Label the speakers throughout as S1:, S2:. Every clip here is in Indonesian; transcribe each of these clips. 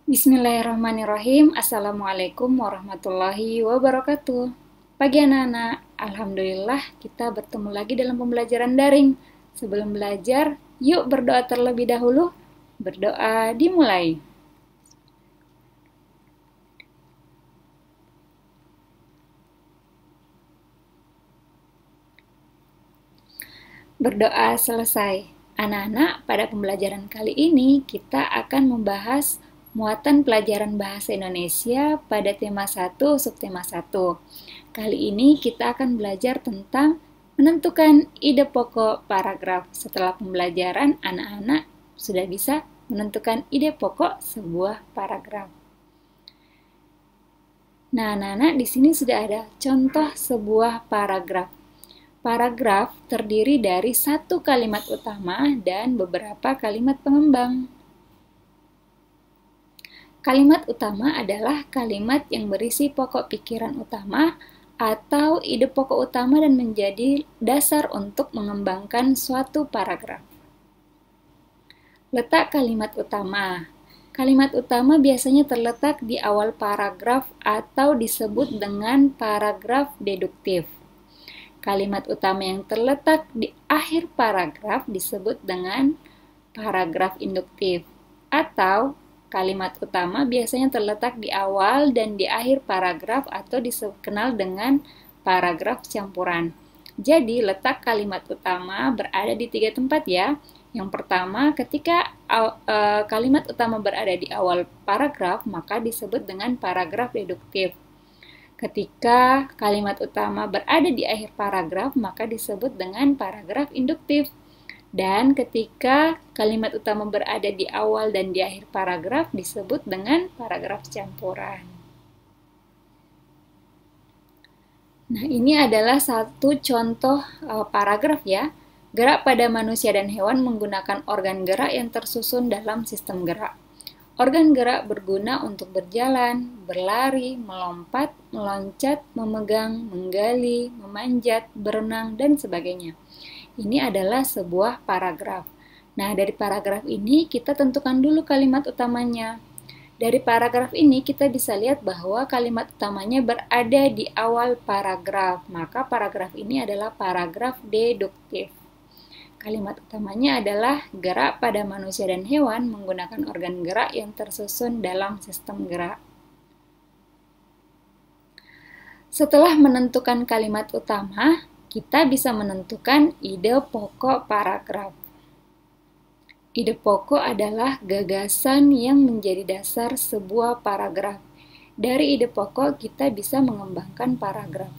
S1: Bismillahirrahmanirrahim. Assalamualaikum warahmatullahi wabarakatuh. Pagi anak-anak, alhamdulillah kita bertemu lagi dalam pembelajaran daring. Sebelum belajar, yuk berdoa terlebih dahulu. Berdoa dimulai. Berdoa selesai. Anak-anak, pada pembelajaran kali ini kita akan membahas muatan pelajaran bahasa Indonesia pada tema 1, subtema 1. Kali ini kita akan belajar tentang menentukan ide pokok paragraf. Setelah pembelajaran, anak-anak sudah bisa menentukan ide pokok sebuah paragraf. Nah, anak-anak, di sini sudah ada contoh sebuah paragraf. Paragraf terdiri dari satu kalimat utama dan beberapa kalimat pengembang. Kalimat utama adalah kalimat yang berisi pokok pikiran utama atau ide pokok utama dan menjadi dasar untuk mengembangkan suatu paragraf. Letak kalimat utama. Kalimat utama biasanya terletak di awal paragraf atau disebut dengan paragraf deduktif. Kalimat utama yang terletak di akhir paragraf disebut dengan paragraf induktif, atau kalimat utama biasanya terletak di awal dan di akhir paragraf atau dikenal dengan paragraf campuran. Jadi, letak kalimat utama berada di 3 tempat ya. Yang pertama, ketika kalimat utama berada di awal paragraf, maka disebut dengan paragraf deduktif. Ketika kalimat utama berada di akhir paragraf, maka disebut dengan paragraf induktif. Dan ketika kalimat utama berada di awal dan di akhir paragraf, disebut dengan paragraf campuran. Nah, ini adalah satu contoh paragraf ya. Gerak pada manusia dan hewan menggunakan organ gerak yang tersusun dalam sistem gerak. Organ gerak berguna untuk berjalan, berlari, melompat, meloncat, memegang, menggali, memanjat, berenang, dan sebagainya. Ini adalah sebuah paragraf. Nah, dari paragraf ini kita tentukan dulu kalimat utamanya. Dari paragraf ini kita bisa lihat bahwa kalimat utamanya berada di awal paragraf. Maka paragraf ini adalah paragraf deduktif. Kalimat utamanya adalah gerak pada manusia dan hewan menggunakan organ gerak yang tersusun dalam sistem gerak. Setelah menentukan kalimat utama, kita bisa menentukan ide pokok paragraf. Ide pokok adalah gagasan yang menjadi dasar sebuah paragraf. Dari ide pokok kita bisa mengembangkan paragraf.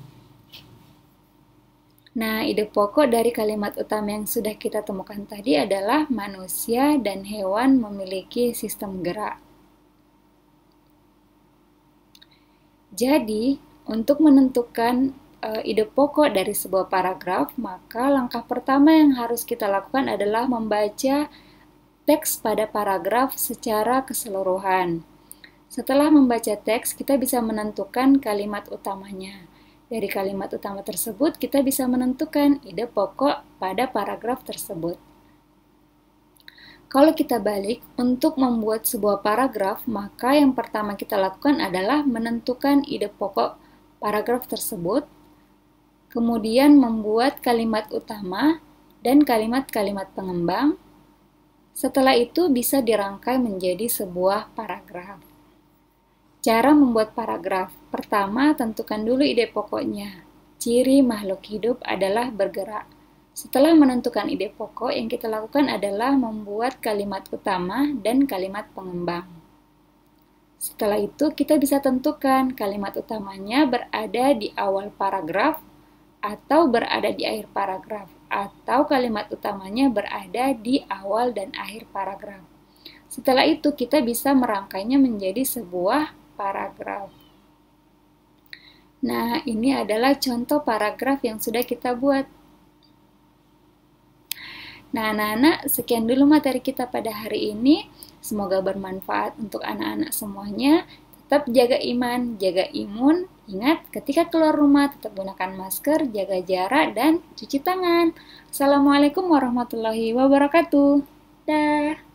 S1: Nah, ide pokok dari kalimat utama yang sudah kita temukan tadi adalah manusia dan hewan memiliki sistem gerak. Jadi, untuk menentukan ide pokok dari sebuah paragraf, maka langkah pertama yang harus kita lakukan adalah membaca teks pada paragraf secara keseluruhan. Setelah membaca teks, kita bisa menentukan kalimat utamanya. Dari kalimat utama tersebut, kita bisa menentukan ide pokok pada paragraf tersebut. Kalau kita balik, untuk membuat sebuah paragraf, maka yang pertama kita lakukan adalah menentukan ide pokok paragraf tersebut, kemudian membuat kalimat utama dan kalimat-kalimat pengembang. Setelah itu bisa dirangkai menjadi sebuah paragraf. Cara membuat paragraf. Pertama, tentukan dulu ide pokoknya. Ciri makhluk hidup adalah bergerak. Setelah menentukan ide pokok, yang kita lakukan adalah membuat kalimat utama dan kalimat pengembang. Setelah itu, kita bisa tentukan kalimat utamanya berada di awal paragraf atau berada di akhir paragraf, atau kalimat utamanya berada di awal dan akhir paragraf. Setelah itu, kita bisa merangkainya menjadi sebuah paragraf. Nah, ini adalah contoh paragraf yang sudah kita buat. Nah, anak-anak, sekian dulu materi kita pada hari ini. Semoga bermanfaat untuk anak-anak semuanya. Tetap jaga iman, jaga imun. Ingat, ketika keluar rumah, tetap gunakan masker, jaga jarak, dan cuci tangan. Assalamualaikum warahmatullahi wabarakatuh. Dah.